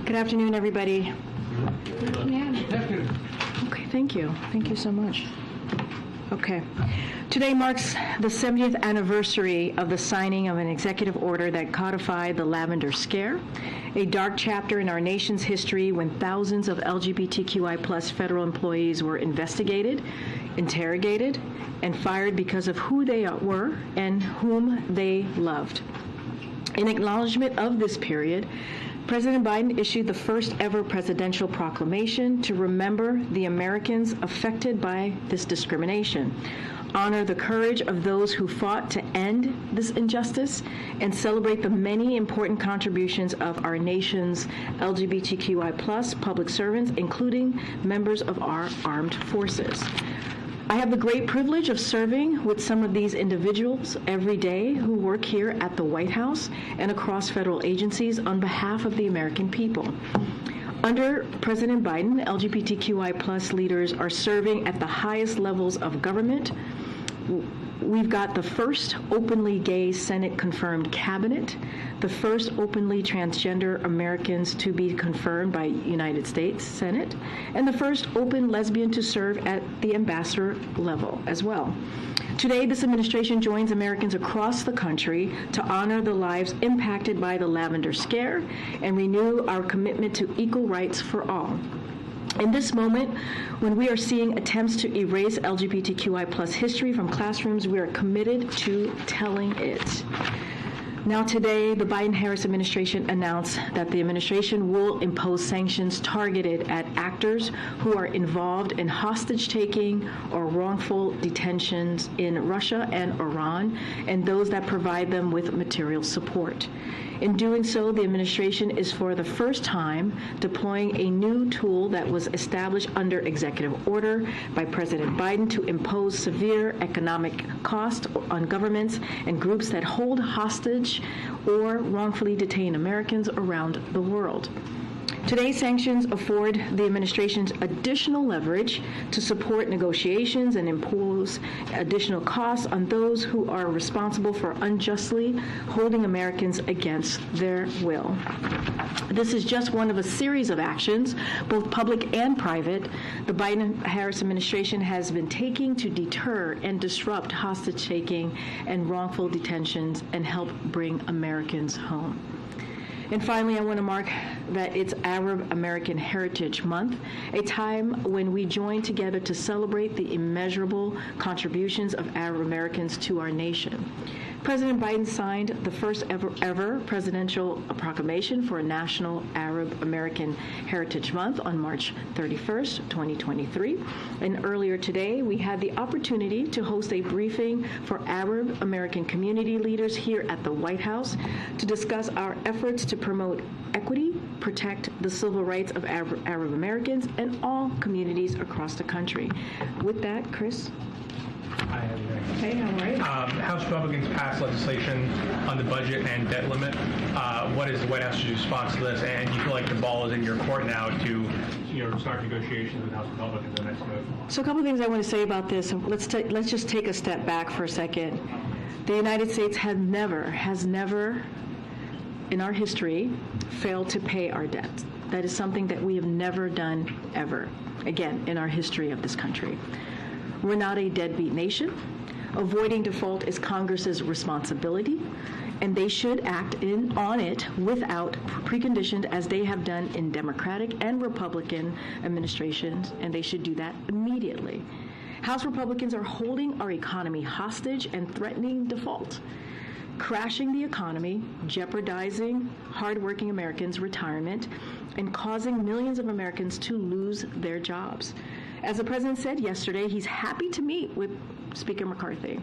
Good afternoon, everybody. Okay, thank you. Thank you so much. Okay. Today marks the 70th anniversary of the signing of an executive order that codified the Lavender Scare, a dark chapter in our nation's history when thousands of LGBTQI+ federal employees were investigated, interrogated, and fired because of who they were and whom they loved. In acknowledgement of this period, President Biden issued the first ever presidential proclamation to remember the Americans affected by this discrimination, honor the courage of those who fought to end this injustice, and celebrate the many important contributions of our nation's LGBTQI+ public servants, including members of our armed forces. I have the great privilege of serving with some of these individuals every day who work here at the White House and across federal agencies on behalf of the American people. Under President Biden, LGBTQI+ leaders are serving at the highest levels of government. We've got the first openly gay Senate-confirmed cabinet, the first openly transgender Americans to be confirmed by United States Senate, and the first open lesbian to serve at the ambassador level as well. Today, this administration joins Americans across the country to honor the lives impacted by the Lavender Scare and renew our commitment to equal rights for all. In this moment, when we are seeing attempts to erase LGBTQI+ history from classrooms, we are committed to telling it. Now today, the Biden-Harris administration announced that the administration will impose sanctions targeted at actors who are involved in hostage-taking or wrongful detentions in Russia and Iran, and those that provide them with material support. In doing so, the administration is for the first time deploying a new tool that was established under executive order by President Biden to impose severe economic cost on governments and groups that hold hostage or wrongfully detain Americans around the world. Today's sanctions afford the administration's additional leverage to support negotiations and impose additional costs on those who are responsible for unjustly holding Americans against their will. This is just one of a series of actions, both public and private, the Biden-Harris administration has been taking to deter and disrupt hostage-taking and wrongful detentions and help bring Americans home. And finally, I want to mark that it's Arab American Heritage Month, a time when we join together to celebrate the immeasurable contributions of Arab Americans to our nation. President Biden signed the first ever presidential proclamation for a National Arab American Heritage Month on March 31st, 2023. And earlier today, we had the opportunity to host a briefing for Arab American community leaders here at the White House to discuss our efforts to promote equity, protect the civil rights of Arab Americans and all communities across the country. With that, Chris. Hi, everybody. Hey, how are you? House Republicans passed legislation on the budget and debt limit. What is the White House's response to this? And do you feel like the ball is in your court now to start negotiations with House Republicans in the next vote? So a couple of things I want to say about this. Let's just take a step back for a second. The United States has never in our history failed to pay our debt. That is something that we have never done ever, again, in our history of this country. We're not a deadbeat nation. Avoiding default is Congress's responsibility, and they should act on it without preconditions, as they have done in Democratic and Republican administrations, and they should do that immediately. House Republicans are holding our economy hostage and threatening default, crashing the economy, jeopardizing hardworking Americans' retirement, and causing millions of Americans to lose their jobs. As the president said yesterday, he's happy to meet with Speaker McCarthy.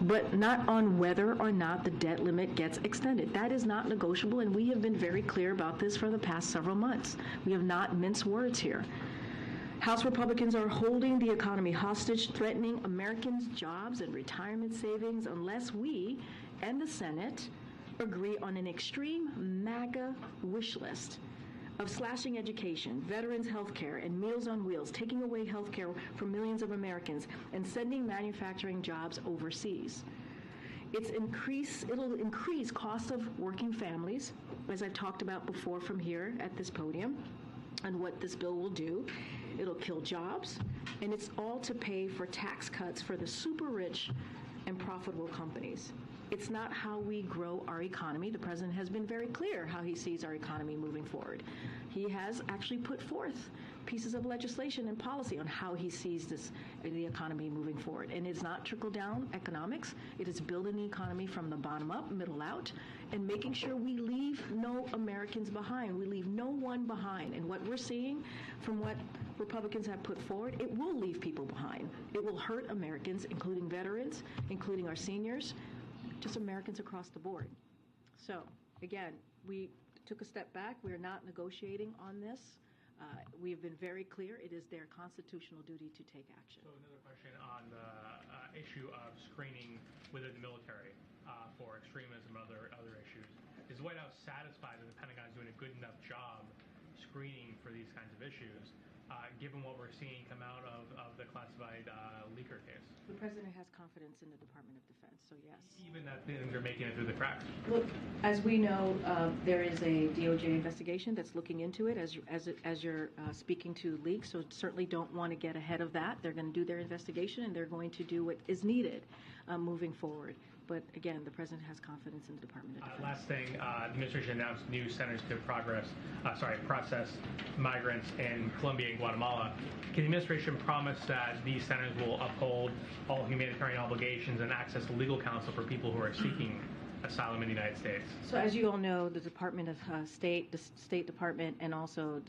but not on whether or not the debt limit gets extended. That is not negotiable, and we have been very clear about this for the past several months. We have not minced words here. House Republicans are holding the economy hostage, threatening Americans' jobs and retirement savings unless we and the Senate agree on an extreme MAGA wish list of slashing education, veterans' health care, and Meals on Wheels, taking away health care from millions of Americans, and sending manufacturing jobs overseas. It'll increase costs of working families, as I've talked about before from here at this podium, and what this bill will do. It'll kill jobs, and it's all to pay for tax cuts for the super rich and profitable companies. It's not how we grow our economy. The president has been very clear how he sees our economy moving forward. He has actually put forth pieces of legislation and policy on how he sees the economy moving forward. And it's not trickle-down economics. It is building the economy from the bottom up, middle out, and making sure we leave no Americans behind. We leave no one behind. And what we're seeing from what Republicans have put forward, it will leave people behind. It will hurt Americans, including veterans, including our seniors, just Americans across the board. So, again, we took a step back. We are not negotiating on this. We have been very clear. It is their constitutional duty to take action. So another question on the issue of screening within the military for extremism and other issues. Is the White House satisfied that the Pentagon is doing a good enough job screening for these kinds of issues, given what we're seeing come out of the classified leaker case? The president has confidence in the Department of Defense, so yes. Even that they're making it through the cracks? Look, as we know, there is a DOJ investigation that's looking into it as you're speaking to leaks, so certainly don't want to get ahead of that. They're going to do their investigation, and they're going to do what is needed moving forward. But again, the president has confidence in the Department of Defense. Last thing, the administration announced new centers to process migrants in Colombia and Guatemala. Can the administration promise that these centers will uphold all humanitarian obligations and access to legal counsel for people who are seeking asylum in the United States? So as you all know, the Department of State, the State Department, and also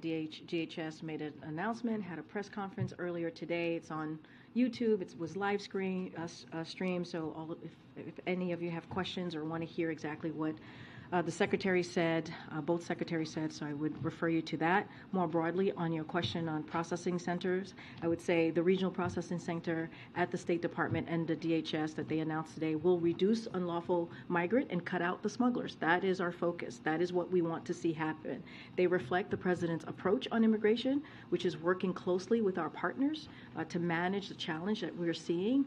DHS made an announcement, had a press conference earlier today. It's on YouTube. It was live stream. So if any of you have questions or want to hear exactly what the secretary said, both secretaries said, so I would refer you to that. More broadly, on your question on processing centers, I would say the regional processing center at the State Department and the DHS that they announced today will reduce unlawful migrant and cut out the smugglers. That is our focus. That is what we want to see happen. They reflect the president's approach on immigration, which is working closely with our partners to manage the challenge that we're seeing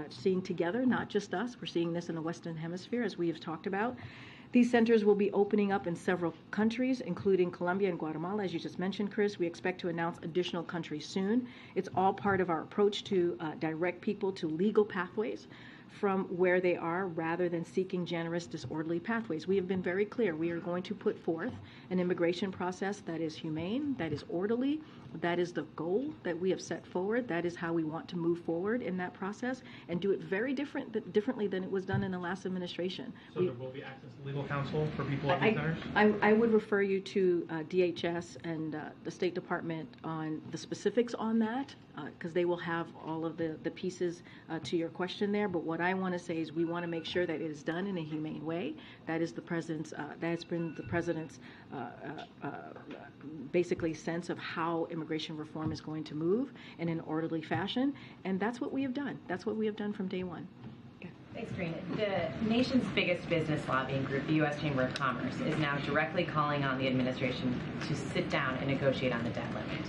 seeing together, not just us. We're seeing this in the Western Hemisphere, as we have talked about. These centers will be opening up in several countries, including Colombia and Guatemala, as you just mentioned, Chris. We expect to announce additional countries soon. It's all part of our approach to direct people to legal pathways from where they are rather than seeking generous, disorderly pathways. We have been very clear. We are going to put forth an immigration process that is humane, that is orderly. That is the goal that we have set forward. That is how we want to move forward in that process and do it very differently than it was done in the last administration. So there will be access to legal counsel for people at these centers? I would refer you to DHS and the State Department on the specifics on that, because they will have all of the pieces to your question there. But what I want to say is we want to make sure that it is done in a humane way. That is the president's. That's been the president's basically sense of how immigration reform is going to move in an orderly fashion, and that's what we have done. That's what we have done from day one. Okay. Thanks, Karine. The nation's biggest business lobbying group, the U.S. Chamber of Commerce, is now directly calling on the administration to sit down and negotiate on the debt limit,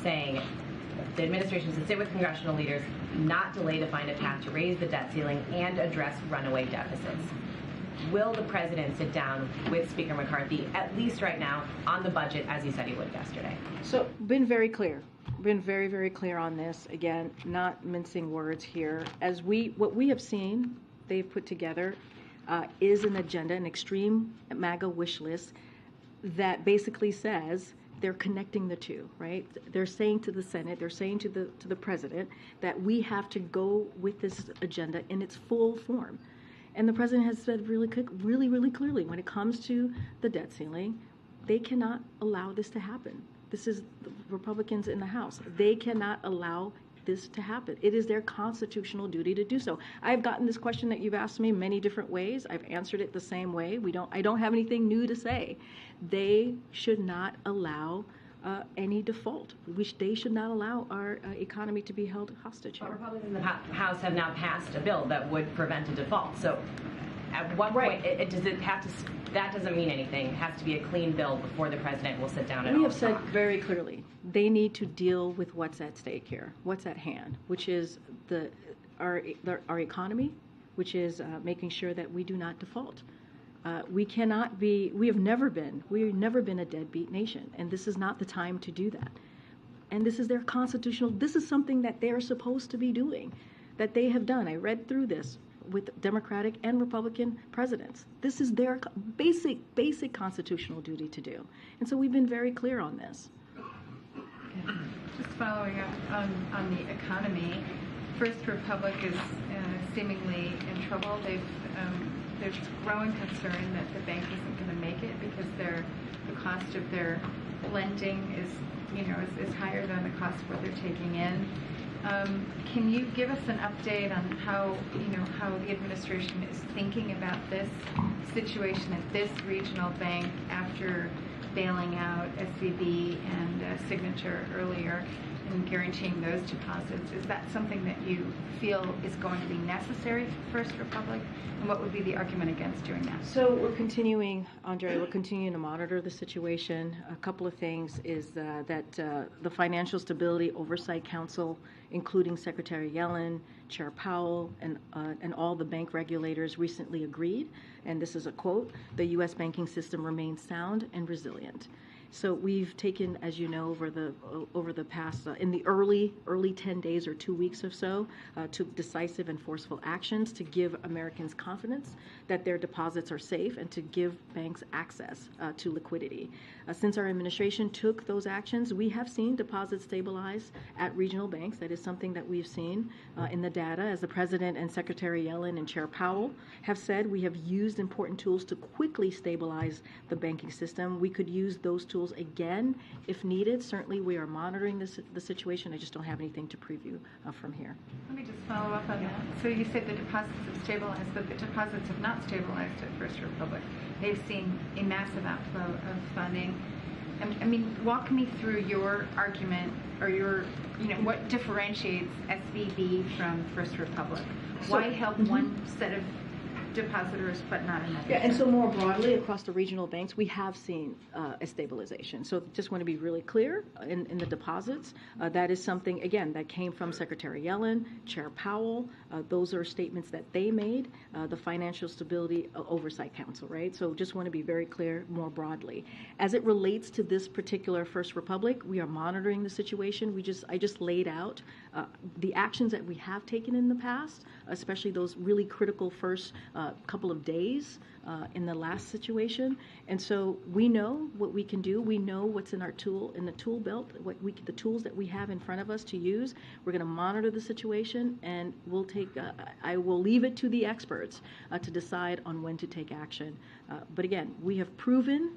saying the administration should sit with congressional leaders, not delay to find a path to raise the debt ceiling and address runaway deficits. Will the president sit down with Speaker McCarthy, at least right now, on the budget, as he said he would yesterday? So, been very clear. Been very, very clear on this. Again, not mincing words here. What we have seen, they've put together is an agenda, an extreme MAGA wish list that basically says they're connecting the two, right? They're saying to the Senate, they're saying to the president that we have to go with this agenda in its full form. And the president has said really clearly, when it comes to the debt ceiling, they cannot allow this to happen. This is the Republicans in the House. They cannot allow this to happen. It is their constitutional duty to do so. I've gotten this question that you've asked me many different ways. I've answered it the same way. I don't have anything new to say. They should not allow any default. They should not allow our economy to be held hostage here. But Republicans in the House have now passed a bill that would prevent a default. So at what point does it have to? That doesn't mean anything. It has to be a clean bill before the president will sit down and we have said very clearly they need to deal with what's at stake here, what's at hand, which is our economy, which is making sure that we do not default. We've never been a deadbeat nation, and this is not the time to do that. And this is their this is something that they're supposed to be doing, that they have done. I read through this with Democratic and Republican presidents. This is their basic constitutional duty to do. And so we've been very clear on this. Just following up on the economy, First Republic is seemingly in trouble. There's growing concern that the bank isn't going to make it because the cost of their lending is higher than the cost of what they're taking in. Can you give us an update on how the administration is thinking about this situation at this regional bank after bailing out SVB and Signature earlier and guaranteeing those deposits? Is that something that you feel is going to be necessary for First Republic? And what would be the argument against doing that? So we're continuing to monitor the situation. A couple of things is that the Financial Stability Oversight Council, including Secretary Yellen, Chair Powell, and all the bank regulators recently agreed, and this is a quote, "The U.S. banking system remains sound and resilient." So we've taken, as you know, over the past, in the early 10 days or 2 weeks or so, took decisive and forceful actions to give Americans confidence that their deposits are safe and to give banks access to liquidity. Since our administration took those actions, we have seen deposits stabilize at regional banks. That is something that we've seen in the data. As the President and Secretary Yellen and Chair Powell have said, we have used important tools to quickly stabilize the banking system. We could use those tools again if needed. Certainly we are monitoring the situation. I just don't have anything to preview from here. Let me just follow up on that. So you said the deposits have stabilized, but the deposits have not stabilized at First Republic. They've seen a massive outflow of funding. I mean, walk me through your argument or what differentiates SVB from First Republic? Why help one set of depositors but not another? Yeah, and so more broadly across the regional banks, we have seen a stabilization. So just want to be really clear in the deposits. That is something, again, that came from Secretary Yellen, Chair Powell. Those are statements that they made, the Financial Stability Oversight Council, right? So just want to be very clear more broadly. As it relates to this particular First Republic, we are monitoring the situation. I just laid out the actions that we have taken in the past, especially those really critical first couple of days in the last situation. And so we know what we can do. We know what's in the tool belt, the tools that we have in front of us to use. We're going to monitor the situation, and I will leave it to the experts to decide on when to take action. But again, we have proven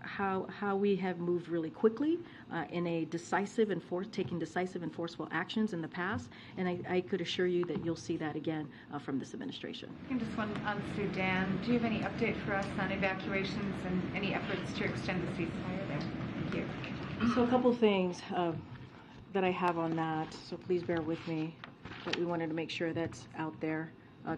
how we have moved really quickly in taking decisive and forceful actions in the past, and I could assure you that you'll see that again from this administration. And just one on Sudan. Do you have any update for us on evacuations and any efforts to extend the ceasefire there? Thank you. So a couple things that I have on that, so please bear with me, that we wanted to make sure that's out there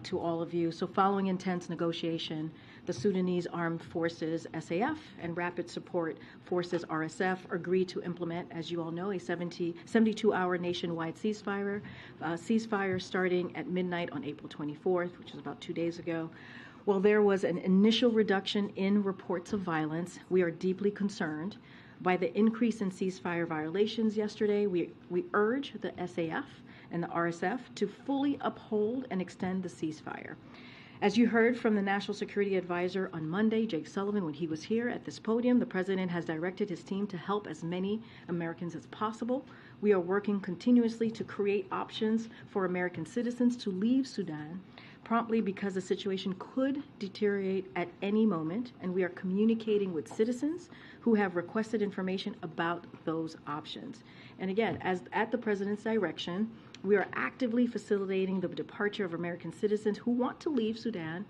to all of you. So following intense negotiation, the Sudanese Armed Forces, SAF, and Rapid Support Forces, RSF, agreed to implement, as you all know, a 72-hour nationwide ceasefire starting at midnight on April 24th, which is about 2 days ago. While there was an initial reduction in reports of violence, we are deeply concerned by the increase in ceasefire violations yesterday. We urge the SAF and the RSF to fully uphold and extend the ceasefire. As you heard from the National Security Advisor on Monday, Jake Sullivan, when he was here at this podium, the President has directed his team to help as many Americans as possible. We are working continuously to create options for American citizens to leave Sudan, promptly because the situation could deteriorate at any moment, and we are communicating with citizens who have requested information about those options. And again, as at the President's direction, we are actively facilitating the departure of American citizens who want to leave Sudan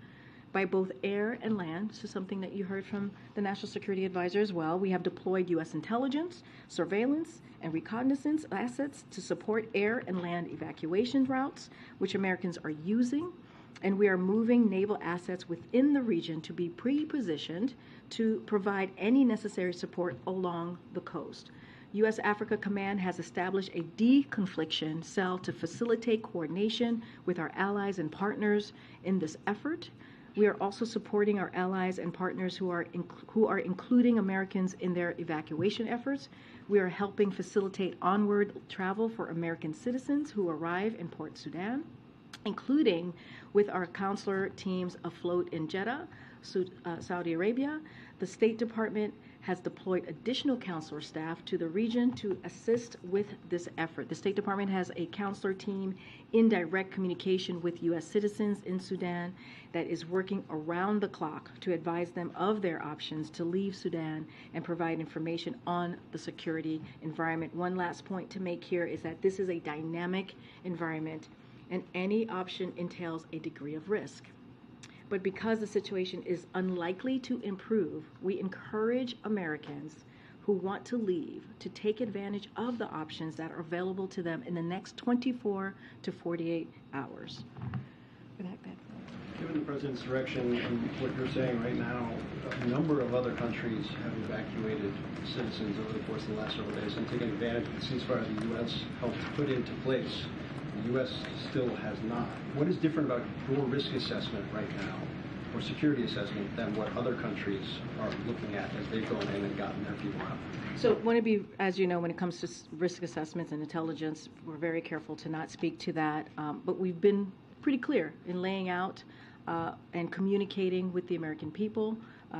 by both air and land. This is something that you heard from the National Security Advisor as well. We have deployed U.S. intelligence, surveillance, and reconnaissance assets to support air and land evacuation routes, which Americans are using. And we are moving naval assets within the region to be pre-positioned to provide any necessary support along the coast. U.S. Africa Command has established a deconfliction cell to facilitate coordination with our allies and partners in this effort. We are also supporting our allies and partners who are including Americans in their evacuation efforts. We are helping facilitate onward travel for American citizens who arrive in Port Sudan, including with our consular teams afloat in Jeddah, Saudi Arabia. The State Department has deployed additional consular staff to the region to assist with this effort. The State Department has a consular team in direct communication with U.S. citizens in Sudan that is working around the clock to advise them of their options to leave Sudan and provide information on the security environment. One last point to make here is that this is a dynamic environment, and any option entails a degree of risk. But because the situation is unlikely to improve, we encourage Americans who want to leave to take advantage of the options that are available to them in the next 24 to 48 hours. Given the President's direction and what you're saying right now, a number of other countries have evacuated citizens over the course of the last several days and taken advantage of the ceasefire the U.S. helped put into place. The U.S. still has not. What is different about your risk assessment right now, or security assessment, than what other countries are looking at as they've gone in and gotten their people out? So want to be, as you know, when it comes to risk assessments and intelligence, we're very careful to not speak to that. But we've been pretty clear in laying out and communicating with the American people.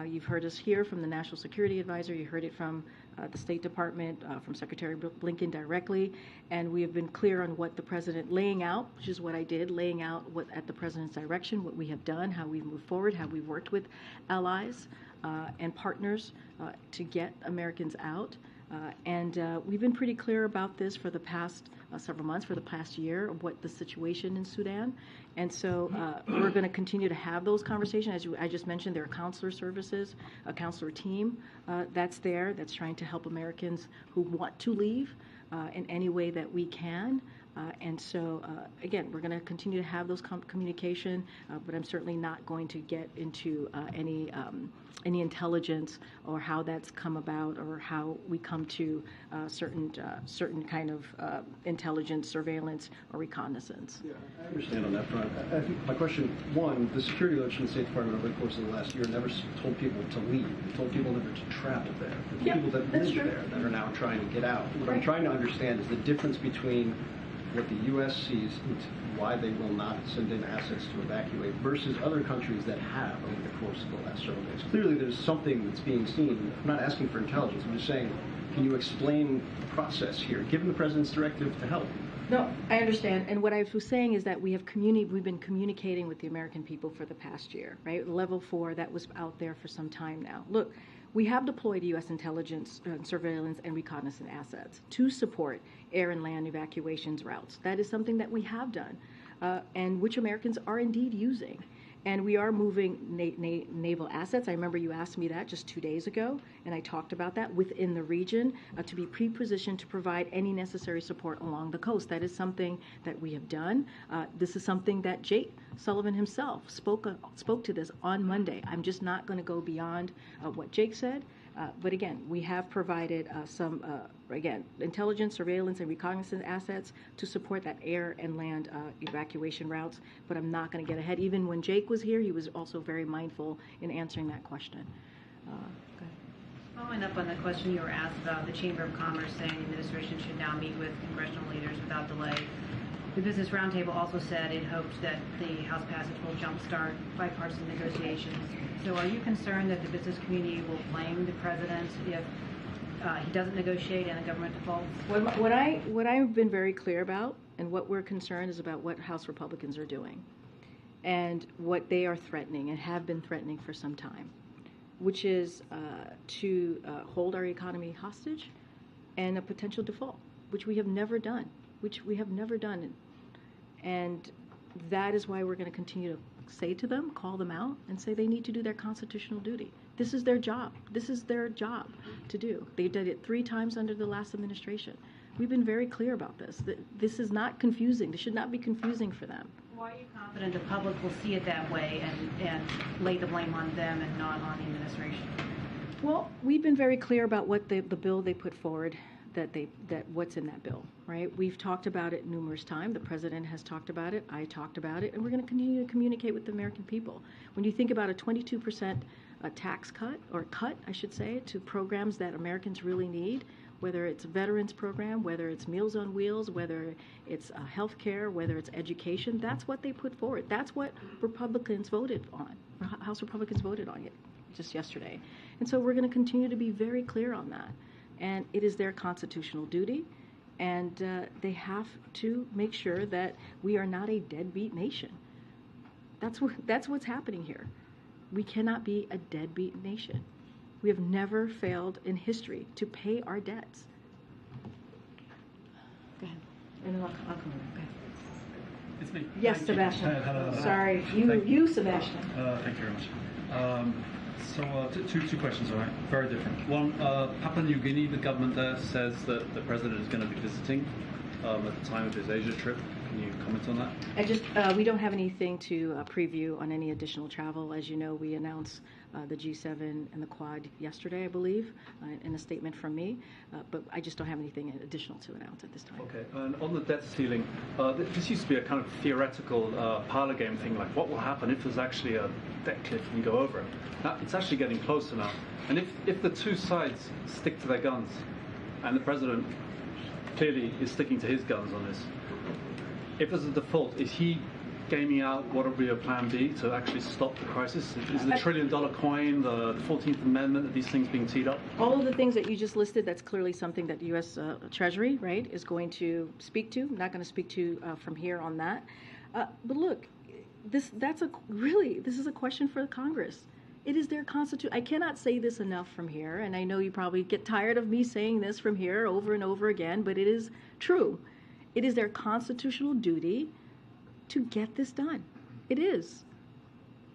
You've heard us here from the National Security Advisor. You heard it from the State Department, from Secretary Blinken directly. And we have been clear on what the President laying out, which is what I did, laying out what at the President's direction, what we have done, how we've moved forward, how we've worked with allies and partners to get Americans out. And we've been pretty clear about this for the past several months, for the past year, of what the situation in Sudan. And so we're going to continue to have those conversations. As I just mentioned, there are counselor services, a counselor team that's there that's trying to help Americans who want to leave in any way that we can. And so, again, we're going to continue to have those communication, but I'm certainly not going to get into any intelligence or how that's come about or how we come to certain kind of intelligence, surveillance, or reconnaissance. Yeah, I understand on that front. I think my question, one, the security alert from the State Department over the course of the last year never told people to leave. It told people never to travel there. The people that live there that are now trying to get out. What I'm trying to understand is the difference between what the U.S. sees and why they will not send in assets to evacuate versus other countries that have over the course of the last several days. Clearly there's something that's being seen. I'm not asking for intelligence. I'm just saying, can you explain the process here, given the President's directive to help? No, I understand. And what I was saying is that we've been communicating with the American people for the past year, right? Level 4, that was out there for some time now. Look, we have deployed U.S. intelligence, surveillance, and reconnaissance assets to support air and land evacuations routes. That is something that we have done, and which Americans are indeed using. And we are moving naval assets. I remember you asked me that just 2 days ago, and I talked about that within the region to be pre-positioned to provide any necessary support along the coast. That is something that we have done. This is something that Jake Sullivan himself spoke to this on Monday. I'm just not going to go beyond what Jake said. But again, we have provided some, intelligence, surveillance, and reconnaissance assets to support that air and land evacuation routes. But I'm not going to get ahead. Even when Jake was here, he was also very mindful in answering that question. Go ahead. Following up on the question you were asked about the Chamber of Commerce saying the administration should now meet with congressional leaders without delay. The Business Roundtable also said it hopes that the House passage will jumpstart bipartisan negotiations. So are you concerned that the business community will blame the president if he doesn't negotiate and the government defaults? What I've been very clear about and what we're concerned is about what House Republicans are doing. and what they are threatening and have been threatening for some time, which is to hold our economy hostage and a potential default, which we have never done, And that is why we're going to continue to say to them, call them out, and say they need to do their constitutional duty. This is their job. This is their job to do. They did it 3 times under the last administration. We've been very clear about this. This is not confusing. This should not be confusing for them. Why are you confident the public will see it that way and lay the blame on them and not on the administration? Well, we've been very clear about what the bill they put forward, that what's in that bill, right? We've talked about it numerous times. The president has talked about it. I talked about it, and we're going to continue to communicate with the American people. When you think about a 22% tax cut, or cut, I should say, to programs that Americans really need, whether it's a veterans program, whether it's Meals on Wheels, whether it's health care, whether it's education, that's what they put forward. That's what Republicans voted on, or House Republicans voted on it just yesterday. And so we're going to continue to be very clear on that. And it is their constitutional duty, and they have to make sure that we are not a deadbeat nation. That's what's happening here. We cannot be a deadbeat nation. We have never failed in history to pay our debts. Go ahead. And then I'll come over. Go ahead. It's me. Yes, Thank Sebastian. you. Sorry, you, Sebastian. Thank you very much. So two questions, all right? Very different. One, Papua New Guinea, the government there says that the president is going to be visiting at the time of his Asia trip. Can you comment on that? We don't have anything to preview on any additional travel. As you know, we announced the G7 and the Quad yesterday, I believe, in a statement from me. But I just don't have anything additional to announce at this time. Okay. And on the debt ceiling, this used to be a kind of theoretical parlor game thing, like what will happen if there's actually a debt cliff and you go over it. Now, it's actually getting closer now. And if the two sides stick to their guns, and the president clearly is sticking to his guns on this, if there's a default, is he gaming out what would be a plan B to actually stop the crisis? Is the $1 trillion coin, the 14th Amendment, are these things being teed up? All of the things that you just listed, that's clearly something that the U.S. Treasury, right, is going to speak to. I'm not going to speak to from here on that. But look, this is a question for Congress. It is their constitution. I cannot say this enough from here, and I know you probably get tired of me saying this from here over and over again, but it is true. It is their constitutional duty to get this done. It is.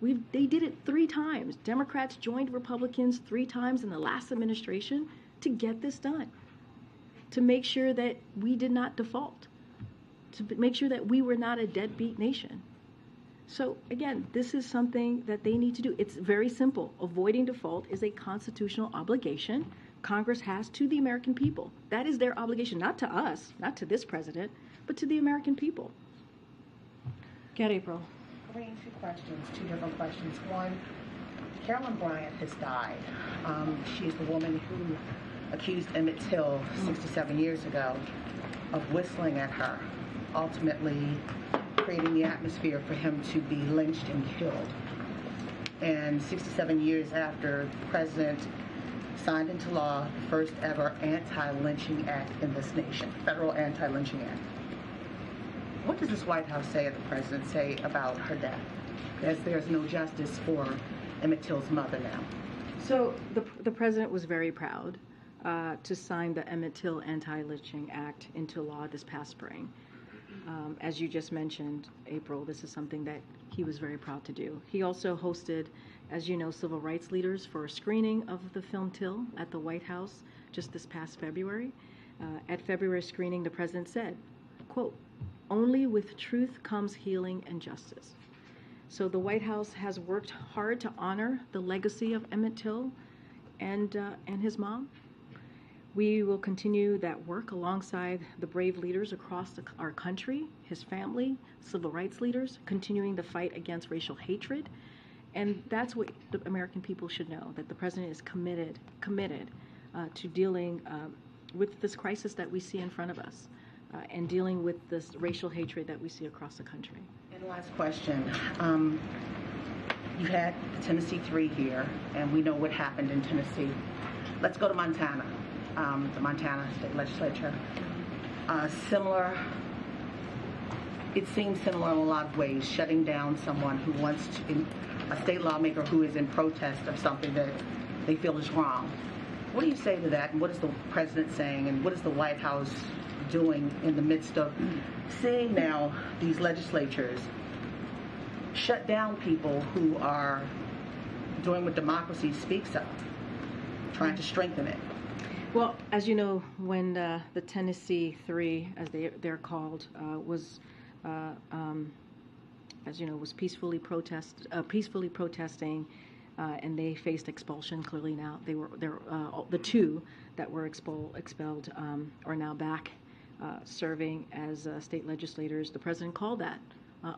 They did it 3 times. Democrats joined Republicans 3 times in the last administration to get this done, to make sure that we did not default, to make sure that we were not a deadbeat nation. So again, this is something that they need to do. It's very simple. Avoiding default is a constitutional obligation Congress has to the American people. That is their obligation, not to us, not to this president, but to the American people. Get April. Karine, 2 questions, 2 different questions. One, Carolyn Bryant has died. She's the woman who accused Emmett Till 67 years ago of whistling at her, ultimately creating the atmosphere for him to be lynched and killed. And 67 years after, the president signed into law the first ever anti-lynching act in this nation, federal anti-lynching act. What does this White House say, or the president say, about her death? As there's no justice for Emmett Till's mother now. So the president was very proud to sign the Emmett Till Anti-Lynching Act into law this past spring. As you just mentioned, April, this is something that he was very proud to do. He also hosted, as you know, civil rights leaders for a screening of the film Till at the White House just this past February. At February screening, the president said, quote, "Only with truth comes healing and justice." So the White House has worked hard to honor the legacy of Emmett Till and his mom. We will continue that work alongside the brave leaders across our country, his family, civil rights leaders, continuing the fight against racial hatred. And that's what the American people should know, that the president is committed to dealing with this crisis that we see in front of us and dealing with this racial hatred that we see across the country. And last question. You had the Tennessee 3 here, and we know what happened in Tennessee. Let's go to Montana. The Montana State Legislature. Similar it seems similar in a lot of ways, shutting down someone who wants to, a state lawmaker who is in protest of something that they feel is wrong. What do you say to that, and what is the president saying, and what is the White House doing in the midst of seeing now these legislatures shut down people who are doing what democracy speaks of, trying to strengthen it? Well, as you know, when the Tennessee Three, as they're called, was, as you know, was peacefully protesting, and they faced expulsion. Clearly now, the two that were expelled are now back serving as state legislators. The president called that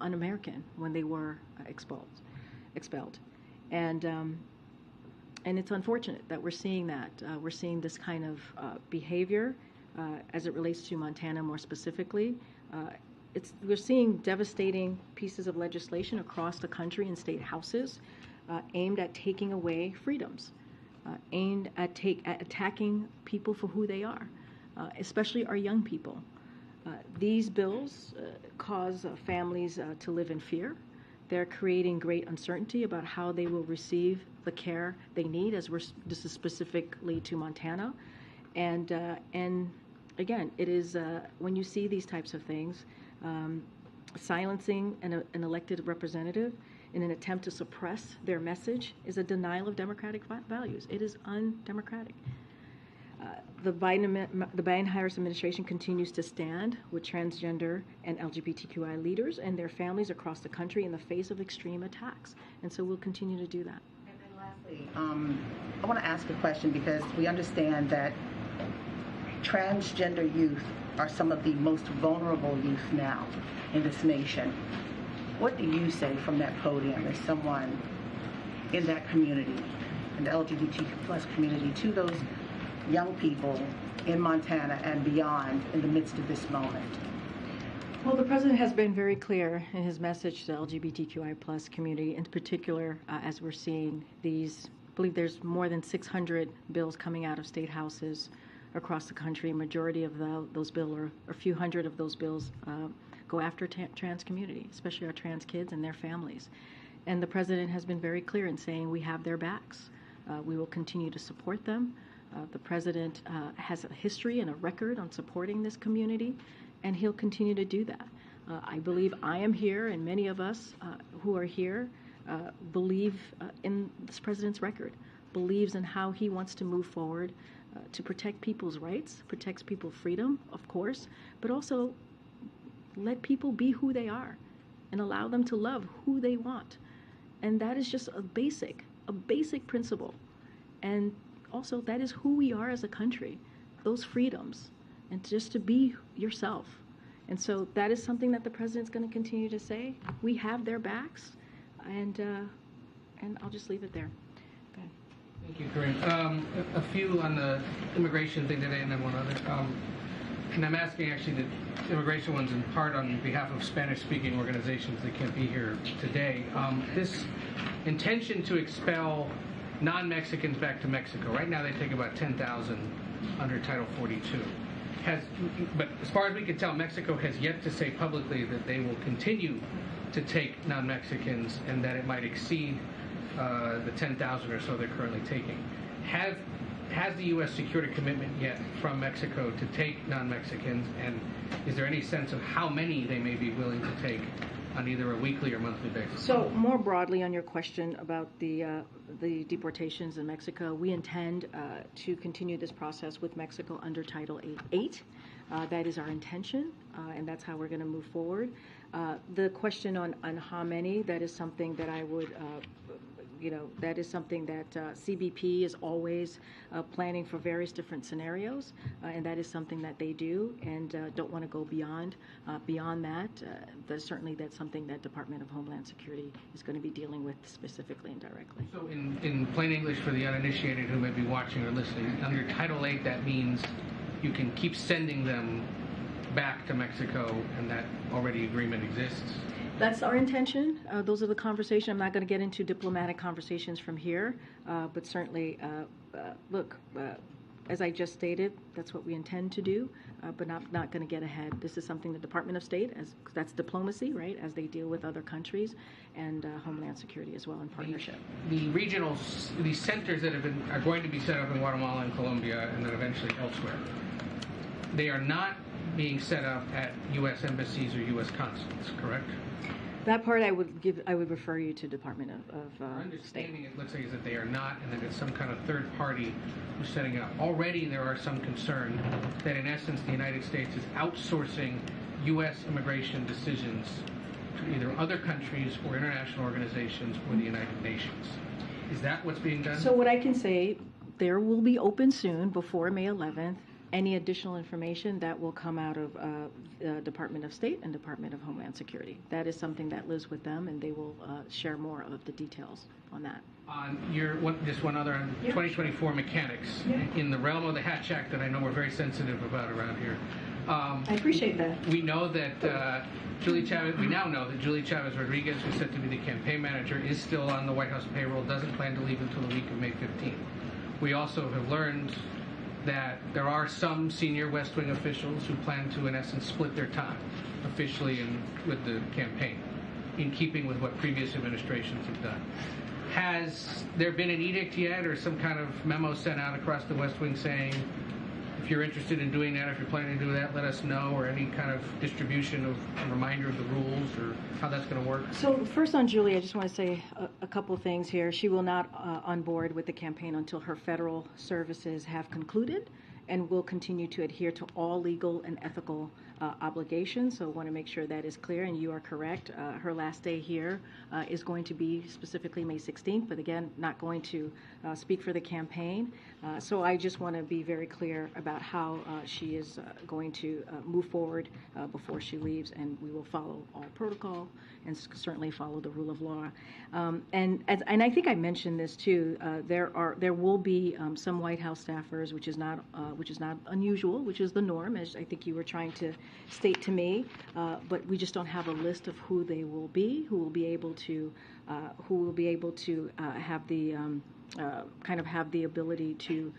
un-American when they were expelled, and it's unfortunate that we're seeing that. We're seeing this kind of behavior as it relates to Montana more specifically. We're seeing devastating pieces of legislation across the country in state houses aimed at taking away freedoms, aimed at attacking people for who they are, especially our young people. These bills cause families to live in fear. They're creating great uncertainty about how they will receive the care they need, this is specifically to Montana. And again, it is when you see these types of things, silencing an elected representative in an attempt to suppress their message is a denial of democratic values. It is undemocratic. The Biden-Harris administration continues to stand with transgender and LGBTQI leaders and their families across the country in the face of extreme attacks. And so we'll continue to do that. And then lastly, I want to ask a question because we understand that transgender youth are some of the most vulnerable youth now in this nation. What do you say from that podium as someone in that community, in the LGBTQ plus community, to those young people in Montana and beyond in the midst of this moment? Well, the president has been very clear in his message to the LGBTQI plus community, in particular, as we're seeing these. I believe there's more than 600 bills coming out of state houses across the country. Majority of those bills, or a few hundred of those bills, go after trans community, especially our trans kids and their families. And the president has been very clear in saying we have their backs. We will continue to support them. The president has a history and a record on supporting this community, and he'll continue to do that. I believe I am here, and many of us who are here believe in this president's record, believes in how he wants to move forward to protect people's rights, protects people's freedom, of course, but also let people be who they are and allow them to love who they want. And that is just a basic principle. And also, that is who we are as a country, those freedoms, and just to be yourself. And so that is something that the president's going to continue to say. We have their backs, and I'll just leave it there. Go ahead. Thank you, Karine. A few on the immigration thing today, and then one other. And I'm asking actually the immigration ones in part on behalf of Spanish-speaking organizations that can't be here today. This intention to expel non-Mexicans back to Mexico. Right now they take about 10,000 under Title 42. But as far as we can tell, Mexico has yet to say publicly that they will continue to take non-Mexicans and that it might exceed the 10,000 or so they're currently taking. Has the U.S. secured a commitment yet from Mexico to take non-Mexicans, and is there any sense of how many they may be willing to take on either a weekly or monthly basis? So more broadly on your question about the deportations in Mexico, we intend to continue this process with Mexico under Title 8. That is our intention, and that's how we're going to move forward. The question on how many, that is something that I would that is something that CBP is always planning for various different scenarios, and that is something that they do, and don't want to go beyond that. Certainly that's something that Department of Homeland Security is going to be dealing with specifically and directly. So in plain English for the uninitiated who may be watching or listening, under Title 8 that means you can keep sending them back to Mexico, and that already agreement exists? That's our intention. Those are the conversations. I'm not going to get into diplomatic conversations from here, but certainly, look, as I just stated, that's what we intend to do, but not going to get ahead. This is something the Department of State, that's diplomacy, right, as they deal with other countries, and Homeland Security as well in partnership. The centers that are going to be set up in Guatemala and Colombia, and then eventually elsewhere, they are not being set up at U.S. embassies or U.S. consulates, correct? That part I would refer you to Department of Our State. understanding, it looks like, is that they are not, and that it's some kind of third party who's setting it up. Already there are some concern that in essence the United States is outsourcing U.S. immigration decisions to either other countries or international organizations or the United Nations. Is that what's being done? So what I can say, there will be open soon before May 11th. Any additional information that will come out of Department of State and Department of Homeland Security. That is something that lives with them, and they will share more of the details on that. On just one other on 2024 mechanics, in the realm of the Hatch Act that I know we're very sensitive about around here. I appreciate that. We know that we now know that Julie Chavez Rodriguez, who's said to be the campaign manager, is still on the White House payroll, doesn't plan to leave until the week of May 15th. We also have learned that there are some senior West Wing officials who plan to, in essence, split their time officially with the campaign, in keeping with what previous administrations have done. Has there been an edict yet, or some kind of memo sent out across the West Wing saying, if you're interested in doing that, if you're planning to do that, let us know, or any kind of distribution of a reminder of the rules, or how that's going to work? So first on Julie, I just want to say a couple of things here. She will not on board with the campaign until her federal services have concluded, and will continue to adhere to all legal and ethical obligations. So I want to make sure that is clear, and you are correct. Her last day here is going to be specifically May 16th, but again, not going to speak for the campaign. So I just want to be very clear about how she is going to move forward before she leaves, and we will follow all protocol and certainly follow the rule of law. And I think I mentioned this too. There will be some White House staffers, which is not unusual, which is the norm, as I think you were trying to state to me. But we just don't have a list of who they will be, who will be able to have the have the ability to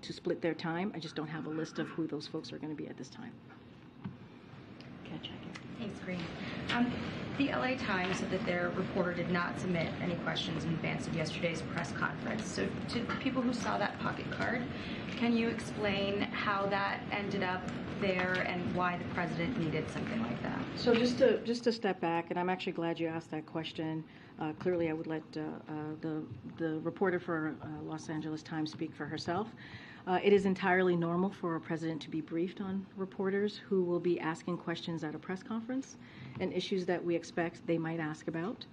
split their time. I just don't have a list of who those folks are going to be at this time. Thanks, Karine. The LA Times said that their reporter did not submit any questions in advance of yesterday's press conference. So to people who saw that pocket card, can you explain how that ended up there and why the president needed something like that? So just to step back, and I'm actually glad you asked that question. Clearly, I would let the reporter for Los Angeles Times speak for herself. It is entirely normal for a president to be briefed on reporters who will be asking questions at a press conference and issues that we expect they might ask about.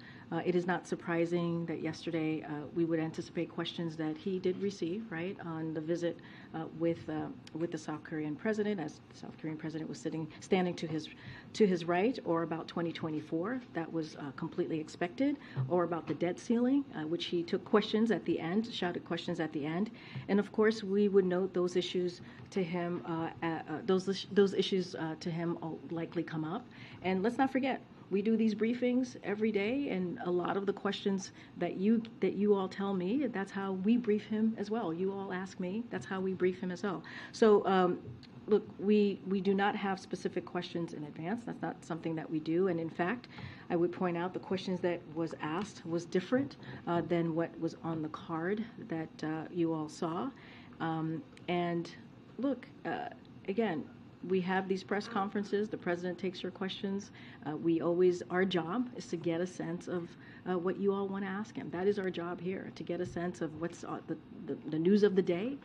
It is not surprising that yesterday we would anticipate questions that he did receive, right, on the visit with the South Korean president, as the South Korean president was standing to his right, or about 2024. That was completely expected, or about the debt ceiling, which he took questions at the end, shouted questions at the end, and of course we would note those issues to him. Those issues to him will likely come up, and let's not forget. We do these briefings every day, and a lot of the questions that you all tell me, that's how we brief him as well. You all ask me, that's how we brief him as well. So, look, we do not have specific questions in advance. That's not something that we do. And in fact, I would point out the questions that was asked was different than what was on the card that you all saw. And look, again, we have these press conferences. The president takes your questions. Our job is to get a sense of what you all want to ask him. That is our job here, to get a sense of what's the news of the day,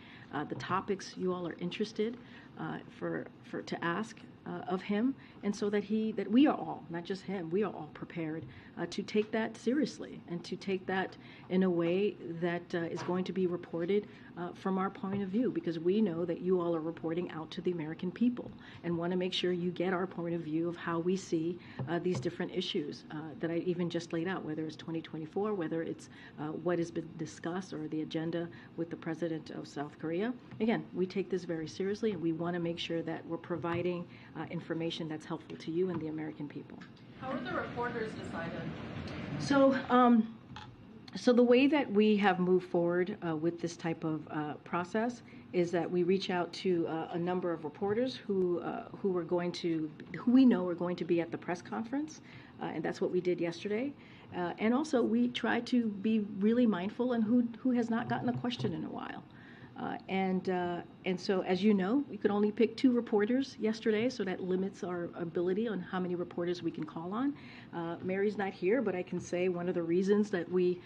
the topics you all are interested to ask of him, and so that we are all, not just him, we are all prepared to take that seriously and to take that in a way that is going to be reported from our point of view, because we know that you all are reporting out to the American people and want to make sure you get our point of view of how we see these different issues that I even just laid out, whether it's 2024, whether it's what has been discussed or the agenda with the president of South Korea. Again, we take this very seriously, and we want to make sure that we're providing information that's helpful to you and the American people. How were the reporters decided? So So the way that we have moved forward with this type of process is that we reach out to a number of reporters who we know are going to be at the press conference, and that's what we did yesterday. And also we try to be really mindful and who has not gotten a question in a while. And so, as you know, we could only pick 2 reporters yesterday, so that limits our ability on how many reporters we can call on. Mary's not here, but I can say one of the reasons that we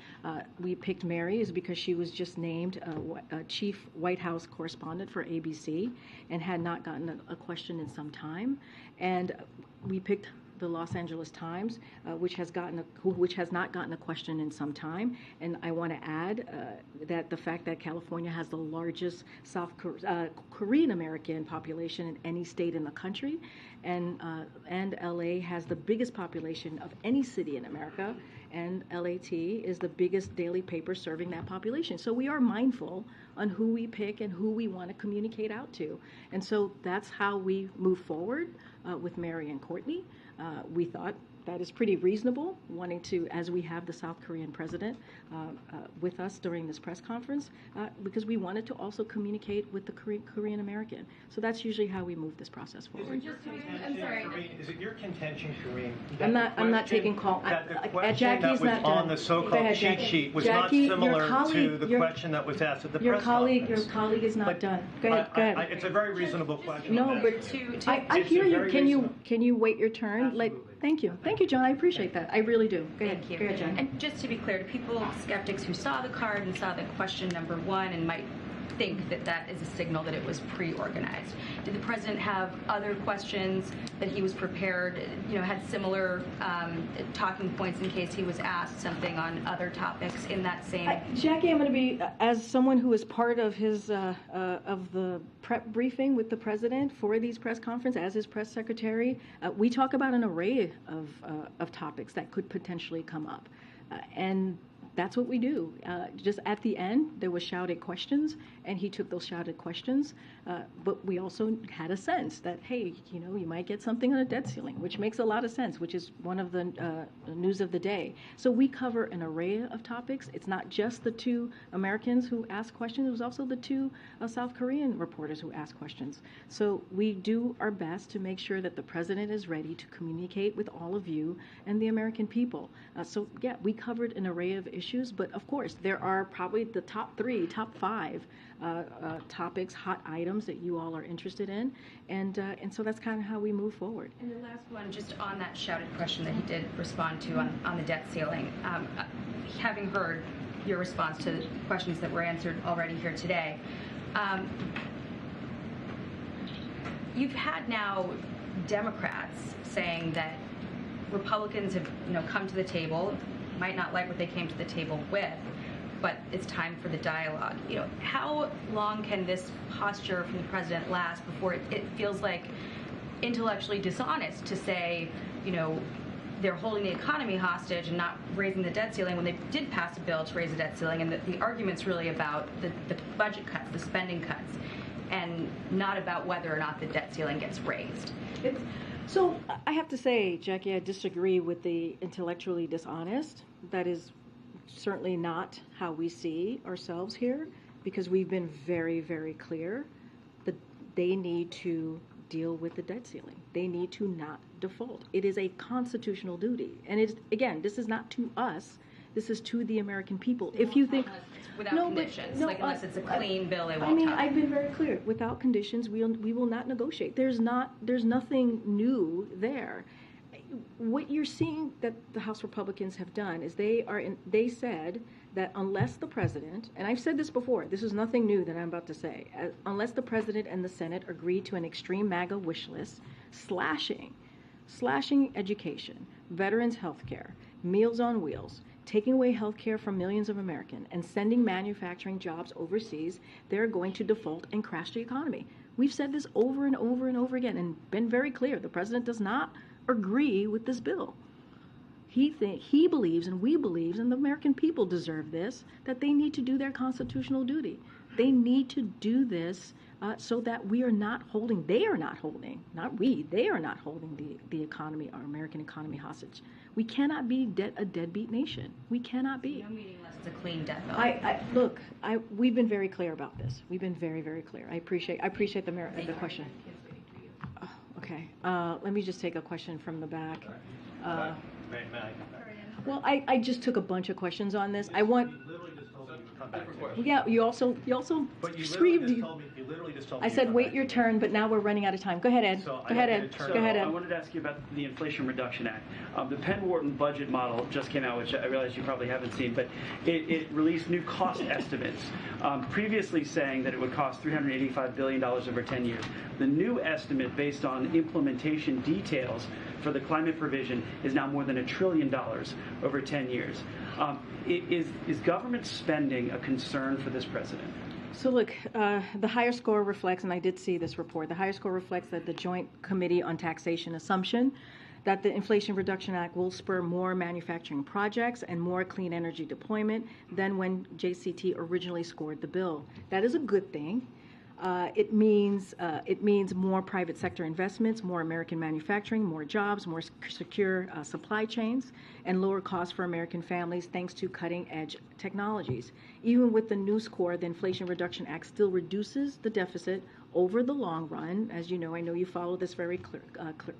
picked Mary is because she was just named chief White House correspondent for ABC and had not gotten a question in some time. And we picked the Los Angeles Times, which has not gotten a question in some time. And I want to add that the fact that California has the largest South Korean American population in any state in the country, and LA has the biggest population of any city in America, and LAT is the biggest daily paper serving that population. So we are mindful on who we pick and who we want to communicate out to. And so that's how we move forward with Mary and Courtney. We thought that is pretty reasonable, wanting to, as we have the South Korean president with us during this press conference, because we wanted to also communicate with the Korean American. So that's usually how we move this process forward. I'm sorry. Is it your contention, Karine? I'm not taking call. That the question that was on the so-called cheat sheet was not similar to the question that was asked at the press conference. Your colleague is not done. Go ahead. It's a very reasonable question. No, but I hear you. Can you wait your turn? Thank you, John. I appreciate that. I really do. Go ahead. Thank you. Go ahead, John. And just to be clear, to people, skeptics who saw the card and saw the question number 1 and might think that that is a signal that it was pre-organized. Did the president have other questions that he was prepared, had similar talking points in case he was asked something on other topics in that same? Jackie, I'm going to be, as someone who is part of his of the prep briefing with the president for these press conferences, as his press secretary, we talk about an array of topics that could potentially come up, and that's what we do. Just at the end, there was shouted questions, and he took those shouted questions. But we also had a sense that, hey, you might get something on a debt ceiling, which makes a lot of sense, which is one of the news of the day. So we cover an array of topics. It's not just the 2 Americans who asked questions. It was also the 2 South Korean reporters who asked questions. So we do our best to make sure that the president is ready to communicate with all of you and the American people. So yeah, we covered an array of issues, but of course there are probably the top 5 topics, hot items that you all are interested in, and so that's kind of how we move forward. And the last one, just on that shouted question that he did respond to on the debt ceiling, having heard your response to the questions that were answered already here today, you've had now Democrats saying that Republicans have come to the table, might not like what they came to the table with, but it's time for the dialogue. How long can this posture from the president last before it feels like intellectually dishonest to say, they're holding the economy hostage and not raising the debt ceiling when they did pass a bill to raise the debt ceiling, and the argument's really about the budget cuts, the spending cuts, and not about whether or not the debt ceiling gets raised? So I have to say, Jackie, I disagree with the intellectually dishonest. That is certainly not how we see ourselves here, because we've been very, very clear that they need to deal with the debt ceiling. They need to not default. It is a constitutional duty. And again, this is not to us. This is to the American people. If you think without conditions, unless it's a clean bill, they won't. I mean, I've been very clear. Without conditions, we will not negotiate. There's nothing new there. What you're seeing that the House Republicans have done is they said that unless the president, and I've said this before, this is nothing new that I'm about to say, unless the president and the Senate agree to an extreme MAGA wish list, slashing education, veterans health care, Meals on Wheels, taking away health care from millions of Americans, and sending manufacturing jobs overseas, they're going to default and crash the economy. We've said this over and over and over again and been very clear. The president does not agree with this bill. he believes, and we believe, and the American people deserve this, that they need to do their constitutional duty. They need to do this so that they are not holding, the economy, our American economy hostage. We cannot be a deadbeat nation. We cannot be. No meeting unless it's a clean debt bill. Look, we've been very clear about this. We've been very, very clear. I appreciate the question. Oh, okay. Let me just take a question from the back. Well, I just took a bunch of questions on this. I want. You literally just told me you would come back to it. Yeah, you also screamed. You literally just told me. I said wait your turn, but now we're running out of time. Go ahead, Ed. Go ahead, Ed. I wanted to ask you about the Inflation Reduction Act. The Penn-Wharton budget model just came out, which I realize you probably haven't seen, but it released new cost estimates, previously saying that it would cost $385 billion over 10 years. The new estimate, based on implementation details for the climate provision, is now more than $1 trillion over 10 years. Is government spending a concern for this president? So look, the higher score reflects, and I did see this report, the higher score reflects that the Joint Committee on Taxation assumption that the Inflation Reduction Act will spur more manufacturing projects and more clean energy deployment than when JCT originally scored the bill. That is a good thing. It means more private sector investments, more American manufacturing, more jobs, more secure supply chains, and lower costs for American families thanks to cutting-edge technologies. Even with the new score, the Inflation Reduction Act still reduces the deficit over the long run. As you know, I know you follow this very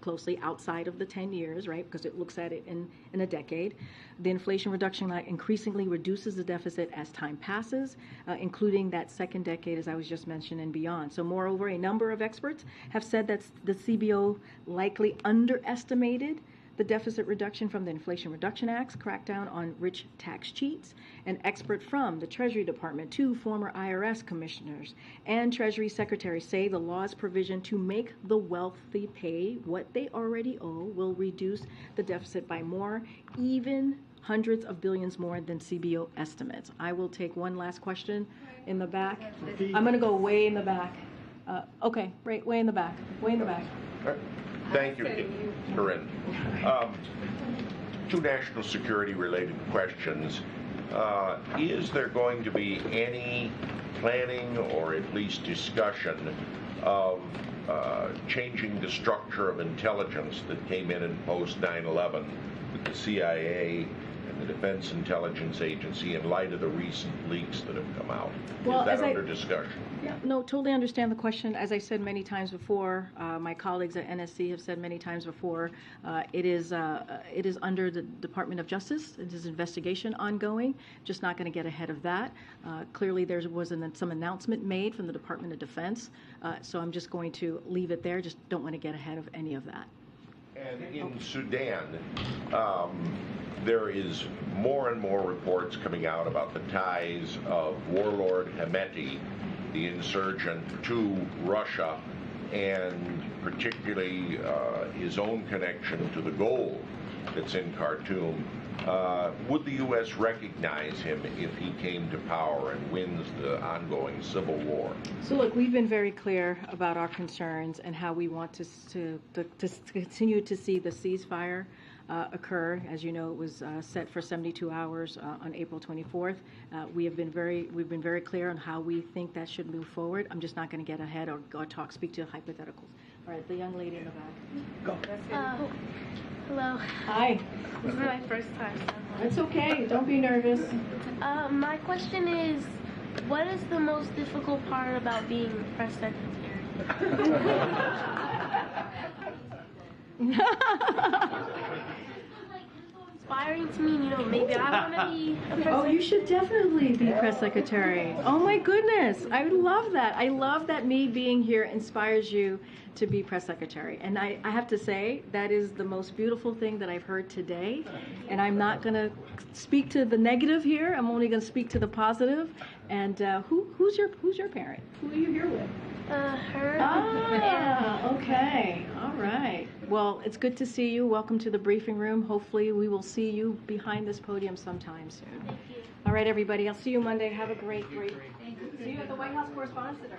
closely outside of the 10 years, right, because it looks at it in a decade. The Inflation Reduction Act increasingly reduces the deficit as time passes, including that second decade, as I was just mentioning, and beyond. So moreover, a number of experts have said that the CBO likely underestimated the deficit reduction from the Inflation Reduction Act's crackdown on rich tax cheats. An expert from the Treasury Department, 2 former IRS commissioners, and Treasury secretaries say the law's provision to make the wealthy pay what they already owe will reduce the deficit by more, even hundreds of billions more than CBO estimates. I will take one last question in the back. I'm going to go way in the back. Okay, right, way in the back. Way in the back. Thank you, Karine. 2 national security related questions. Is there going to be any planning or at least discussion of changing the structure of intelligence that came in post 9/11 with the CIA and the Defense Intelligence Agency in light of the recent leaks that have come out? Well, is that under discussion? Yeah, no, totally understand the question. As I said many times before, my colleagues at NSC have said many times before, it is under the Department of Justice. It is investigation ongoing. Just not going to get ahead of that. Clearly, there was some announcement made from the Department of Defense, so I'm just going to leave it there. Just don't want to get ahead of any of that. And in Sudan, there is more and more reports coming out about the ties of warlord Hemeti, the insurgent, to Russia, and particularly his own connection to the gold that's in Khartoum. Would the U.S. recognize him if he came to power and wins the ongoing civil war? So look, we've been very clear about our concerns and how we want to continue to see the ceasefire occur. As you know, it was set for 72 hours on April 24th. We've been very clear on how we think that should move forward. I'm just not going to get ahead or speak to hypotheticals. All right, the young lady in the back. Go. Hello. Hi. This is my first time. It's okay. Don't be nervous. My question is, what is the most difficult part about being press secretary? Inspiring to me, maybe I want to be a press secretary. Oh, you should definitely be press secretary. Oh my goodness, I love that. I love that me being here inspires you to be press secretary. And I have to say, that is the most beautiful thing that I've heard today. And I'm not going to speak to the negative here. I'm only going to speak to the positive. And who's your parent? Who are you here with? Her. Ah, okay. All right. Well, it's good to see you. Welcome to the briefing room. Hopefully we will see you behind this podium sometime soon. Thank you. All right, everybody. I'll see you Monday. Have a great. See you at the White House Correspondents' Dinner.